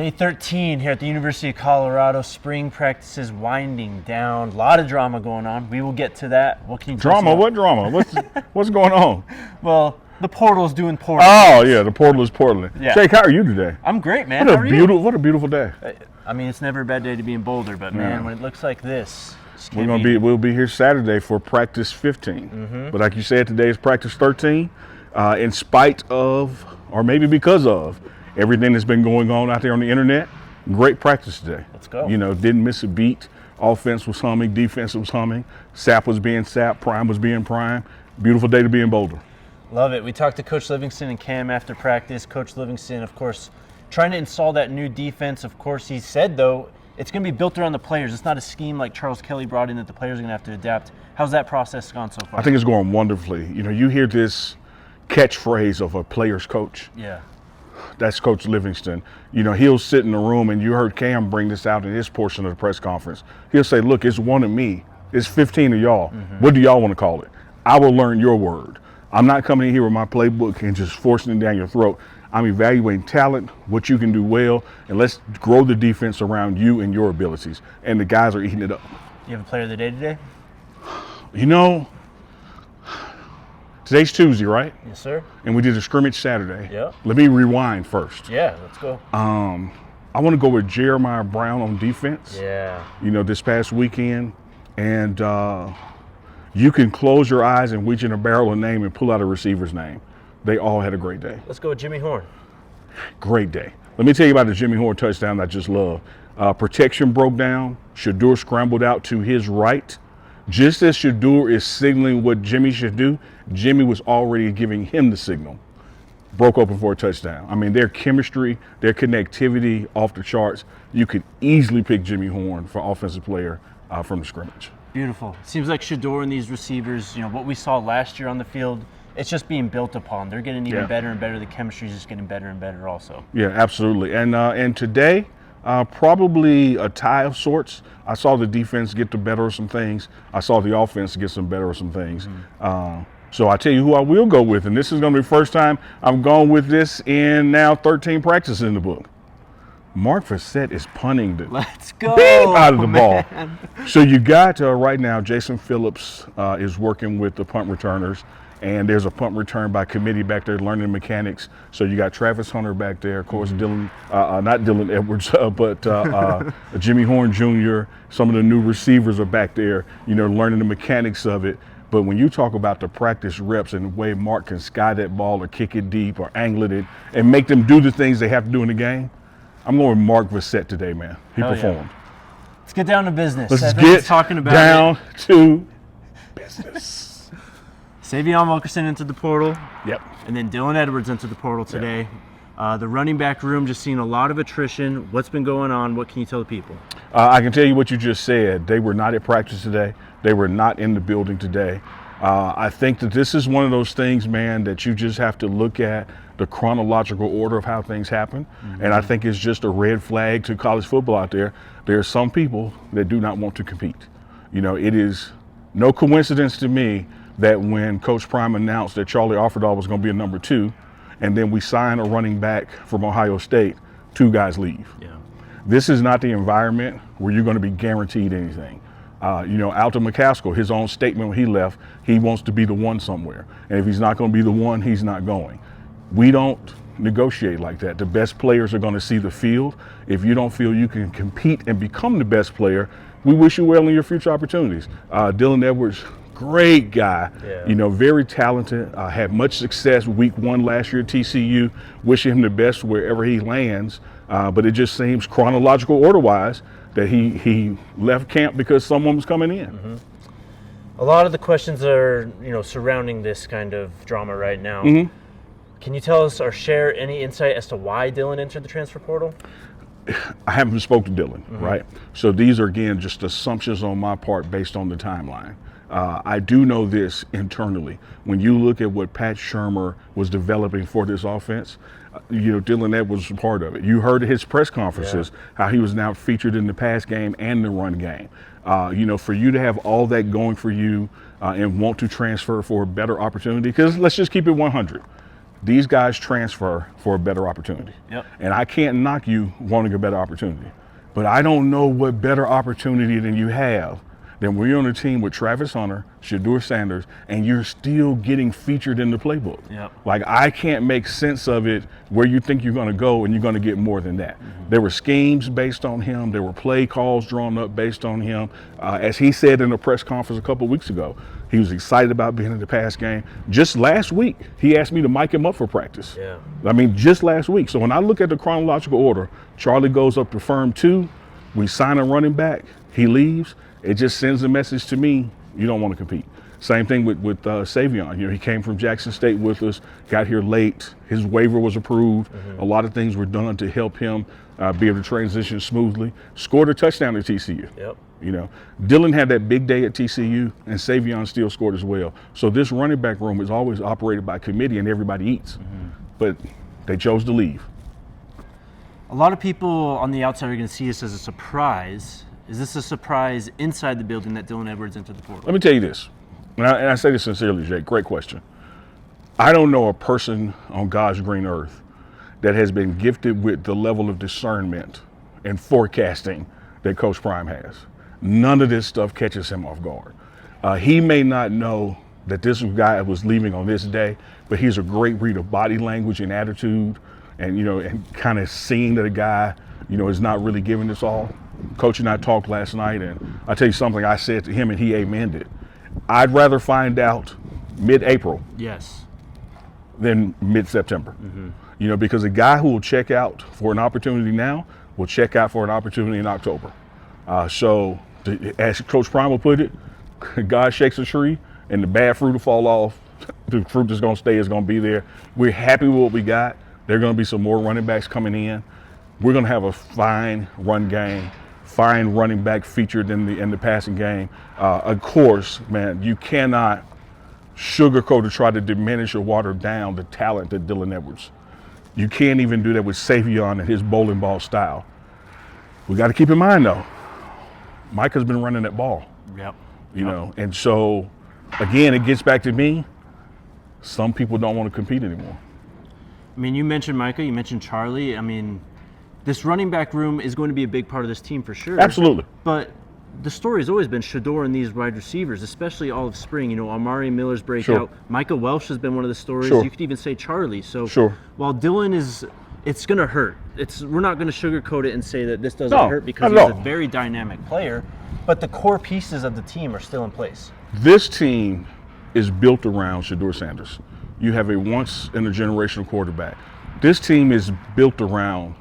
Day 13 here at the University of Colorado. Spring practices winding down. A lot of drama going on. We will get to that. What can you tell us Drama? about? What drama? What's going on? Well, the portal's doing portal. Oh yeah, the portal is portaling. Yeah. Jake, how are you today? I'm great, man. What How a are beautiful, what a beautiful day. you? I mean, it's never a bad day to be in Boulder, but man, when it looks like this, We'll be here Saturday for practice 15. But like you said, today is practice 13. In spite of, or maybe because of, everything that's been going on out there on the internet, great practice today. Let's go. You know, didn't miss a beat. Offense was humming, defense was humming, sap was being sap, prime was being prime. Beautiful day to be in Boulder. Love it. We talked to Coach Livingston and Cam after practice. Coach Livingston, of course, trying to install that new defense. Of course, he said, though, it's going to be built around the players. It's not a scheme like Charles Kelly brought in that the players are going to have to adapt. How's that process gone so far? I think it's going wonderfully. You know, you hear this catchphrase of a player's coach. Yeah. That's Coach Livingston. You know, he'll sit in the room, and you heard Cam bring this out in his portion of the press conference. He'll say, look, it's one of me. It's 15 of y'all. What do y'all want to call it? I will learn your word. I'm not coming in here with my playbook and just forcing it down your throat. I'm evaluating talent, what you can do well, and let's grow the defense around you and your abilities. And the guys are eating it up. You have a player of the day today? You know, today's Tuesday, right? Yes, sir. And we did a scrimmage Saturday. Yeah. Let me rewind first. Yeah, let's go. I want to go with Jeremiah Brown on defense. Yeah. You know, this past weekend. And you can close your eyes and reach in a barrel of name and pull out a receiver's name. They all had a great day. Let's go with Jimmy Horn. Great day. Let me tell you about the Jimmy Horn touchdown I just love. Protection broke down. Shador scrambled out to his right. Just as Shador is signaling what Jimmy should do, Jimmy was already giving him the signal. Broke open for a touchdown. I mean, their chemistry, their connectivity off the charts. You could easily pick Jimmy Horn for offensive player from the scrimmage. Beautiful. Seems like Shador and these receivers, you know, what we saw last year on the field, it's just being built upon. They're getting even better and better. The chemistry is just getting better and better also. Yeah, absolutely. And today, probably a tie of sorts. I saw the defense get the better of some things. I saw the offense get some better of some things. So I tell you who I will go with, and this is going to be the first time I've gone with this in now 13 practices in the book. Mark Fassett is punting the Let's go beam out of the ball. So you got right now, Jason Phillips is working with the punt returners, and there's a punt return by committee back there learning mechanics. So you got Travis Hunter back there, of course, Dylan, not Dylan Edwards, but Jimmy Horn Jr., some of the new receivers are back there, you know, learning the mechanics of it. But when you talk about the practice reps and the way Mark can sky that ball or kick it deep or angle it and make them do the things they have to do in the game, I'm going with Mark Fassett today, man. He performed. Let's get down to business. Let's Everyone's get talking about down to business. Savion Wilkerson into the portal. Yep. And then Dylan Edwards into the portal today. The running back room just seeing a lot of attrition. What's been going on? What can you tell the people? I can tell you what you just said. They were not at practice today. They were not in the building today. I think that this is one of those things, man, that you just have to look at the chronological order of how things happen. And I think it's just a red flag to college football out there. There are some people that do not want to compete. You know, it is no coincidence to me that when Coach Prime announced that Charlie Offerdahl was going to be a number 2, and then we sign a running back from Ohio State, 2 guys leave. Yeah. This is not the environment where you're going to be guaranteed anything. You know, Alton McCaskill, his own statement when he left, he wants to be the one somewhere. And if he's not going to be the one, he's not going. We don't negotiate like that. The best players are going to see the field. If you don't feel you can compete and become the best player, we wish you well in your future opportunities. Dylan Edwards, great guy, you know, very talented, had much success week 1 last year at TCU. Wishing him the best wherever he lands. But it just seems chronological order-wise that he left camp because someone was coming in. A lot of the questions are, you know, surrounding this kind of drama right now. Can you tell us or share any insight as to why Dylan entered the transfer portal? I haven't spoken to Dylan, right? So these are, again, just assumptions on my part based on the timeline. I do know this internally. When you look at what Pat Shurmur was developing for this offense, you know, Dylan Edwards was part of it. You heard his press conferences, how he was now featured in the pass game and the run game. You know, for you to have all that going for you and want to transfer for a better opportunity, because let's just keep it 100. These guys transfer for a better opportunity. Yep. And I can't knock you wanting a better opportunity. But I don't know what better opportunity than you have than when you're on a team with Travis Hunter, Deion Sanders, and you're still getting featured in the playbook. Yep. Like, I can't make sense of it where you think you're going to go and you're going to get more than that. Mm-hmm. There were schemes based on him. There were play calls drawn up based on him. As he said in a press conference a couple of weeks ago, he was excited about being in the pass game. Just last week, he asked me to mic him up for practice. Yeah. I mean, just last week. So when I look at the chronological order, Charlie goes up to firm 2. We sign a running back. He leaves. It just sends a message to me, you don't want to compete. Same thing with Savion. You know, he came from Jackson State with us, got here late. His waiver was approved. Mm-hmm. A lot of things were done to help him be able to transition smoothly. Scored a touchdown at TCU. Yep. You know, Dylan had that big day at TCU, and Savion still scored as well. So this running back room is always operated by committee, and everybody eats. Mm-hmm. But they chose to leave. A lot of people on the outside are going to see this as a surprise. Is this a surprise inside the building that Dylan Edwards entered the portal? Let me tell you this, and I say this sincerely, Jake, great question. I don't know a person on God's green earth that has been gifted with the level of discernment and forecasting that Coach Prime has. None of this stuff catches him off guard. He may not know that this guy was leaving on this day, but he's a great read of body language and attitude, and, you know, and kind of seeing that a guy, you know, is not really giving this all. Coach and I talked last night, and I'll tell you something I said to him, and he amened it. I'd rather find out mid-April than mid-September. Mm-hmm. You know, because a guy who will check out for an opportunity now will check out for an opportunity in October. So, as Coach Prime will put it, God shakes a tree, and the bad fruit will fall off. The fruit that's going to stay is going to be there. We're happy with what we got. There are going to be some more running backs coming in. We're going to have a fine run game, fine running back featured in the passing game. Of course, man, you cannot sugarcoat or try to diminish or water down the talent of Dylan Edwards. You can't even do that with Savion and his bowling ball style. We got to keep in mind, though, Micah's been running that ball. Yep. You know, and so, again, it gets back to me. Some people don't want to compete anymore. I mean, you mentioned Micah, you mentioned Charlie. I mean, this running back room is going to be a big part of this team for sure. Absolutely. But the story has always been Shedeur and these wide receivers, especially all of spring. You know, Amari Miller's breakout. Sure. Micah Welsh has been one of the stories. Sure. You could even say Charlie. So while Dylan is, it's going to hurt. We're not going to sugarcoat it and say that this doesn't hurt because he's a very dynamic player. But the core pieces of the team are still in place. This team is built around Deion Sanders. You have a once-in-a-generational quarterback. This team is built around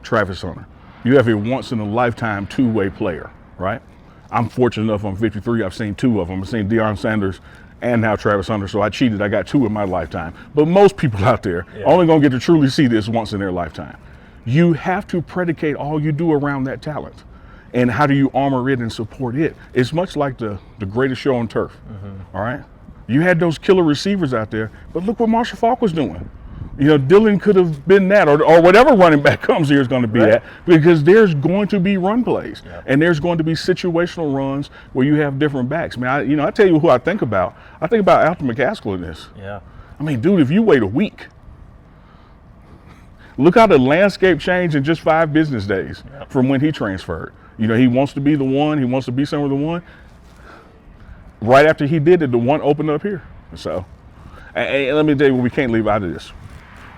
Travis Hunter. You have a once-in-a-lifetime two-way player, right? I'm fortunate enough, I'm 53, I've seen 2 of them. I've seen Deion Sanders and now Travis Hunter, so I cheated. I got 2 in my lifetime. But most people out there only going to get to truly see this once in their lifetime. You have to predicate all you do around that talent. And how do you armor it and support it? It's much like the greatest show on turf, all right? You had those killer receivers out there, but look what Marshall Faulk was doing. You know, Dylan could have been that, or whatever running back comes here is going to be that, because there's going to be run plays, and there's going to be situational runs where you have different backs. Man, I tell you who I think about. I think about Alton McCaskill in this. Yeah. I mean, dude, if you wait a week, look how the landscape changed in just 5 business days from when he transferred. You know, he wants to be the one. He wants to be somewhere the one. Right after he did it, the one opened up here. So, and let me tell you what we can't leave out of this.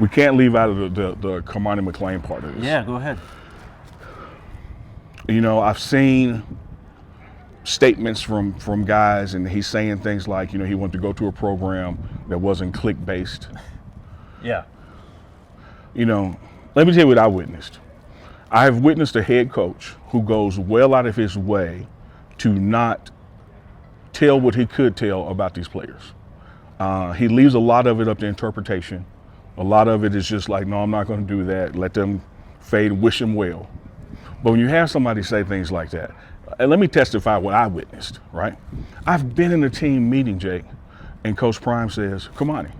We can't leave out of the Cormani McClain part of this. Yeah, go ahead. You know, I've seen statements from guys, and he's saying things like, you know, he wanted to go to a program that wasn't click-based. Yeah. You know, let me tell you what I witnessed. I have witnessed a head coach who goes well out of his way to not tell what he could tell about these players. He leaves a lot of it up to interpretation. A lot of it is just like, no, I'm not going to do that. Let them fade, wish them well. But when you have somebody say things like that, and let me testify what I witnessed, right? I've been in a team meeting, Jake, and Coach Prime says, Cormani,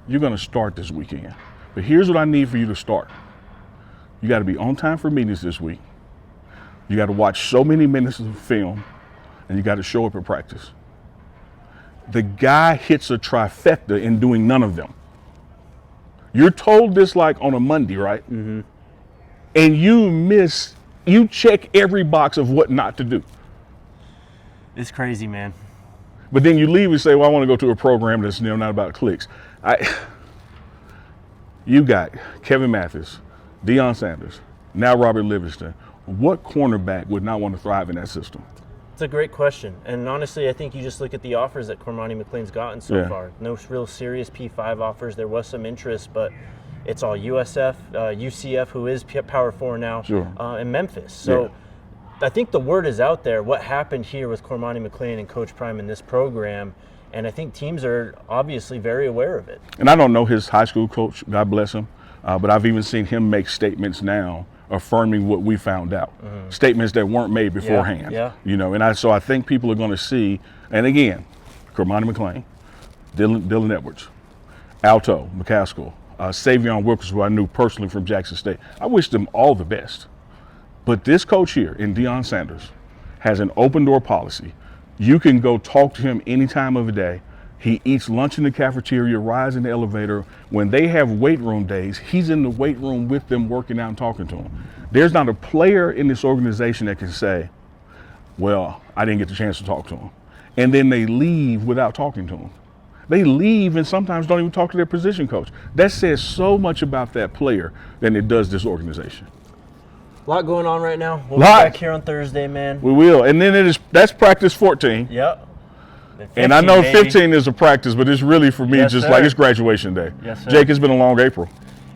you're going to start this weekend. But here's what I need for you to start. You got to be on time for meetings this week. You got to watch so many minutes of film, and you got to show up at practice. The guy hits a trifecta in doing none of them. You're told this like on a Monday, right? Mm-hmm. And you check every box of what not to do. It's crazy, man. But then you leave and say, well, I want to go to a program that's not about clicks. You got Kevin Mathis, Deion Sanders, now Robert Livingston. What cornerback would not want to thrive in that system? It's a great question. And honestly, I think you just look at the offers that Cormani McClain's gotten so far. No real serious P5 offers. There was some interest, but it's all USF, UCF, who is Power 4 now, and Memphis. So I think the word is out there. What happened here with Cormani McClain and Coach Prime in this program, and I think teams are obviously very aware of it. And I don't know his high school coach, God bless him, but I've even seen him make statements now affirming what we found out, statements that weren't made beforehand. So I think people are going to see, and again, Cormani McClain, Dylan Edwards, Alto McCaskill, Savion Wilkins, who I knew personally from Jackson State. I wish them all the best. But this coach here in Deion Sanders has an open door policy. You can go talk to him any time of the day. He eats lunch in the cafeteria, rides in the elevator. When they have weight room days, he's in the weight room with them working out and talking to them. There's not a player in this organization that can say, well, I didn't get the chance to talk to him. And then they leave without talking to him. They leave and sometimes don't even talk to their position coach. That says so much about that player than it does this organization. A lot going on right now. We'll be back here on Thursday, man. We will. And then that's practice 14. Yep. And I know 15 is a practice, but it's really for me like it's graduation day. Yes, sir. Jake, it's been a long April.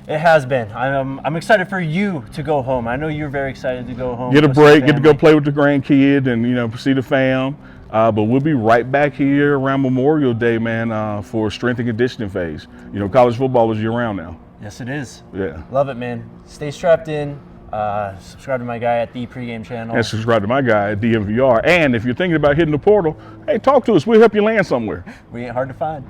It has been. I'm excited for you to go home. I know you're very excited to go home. Get a break, get to go play with the grandkid and, see the fam. But we'll be right back here around Memorial Day, man, for strength and conditioning phase. College football is year-round now. Yes, it is. Yeah. Love it, man. Stay strapped in. Subscribe to my guy at the Pregame channel. And subscribe to my guy at DMVR. And if you're thinking about hitting the portal, hey, talk to us. We'll help you land somewhere. We ain't hard to find.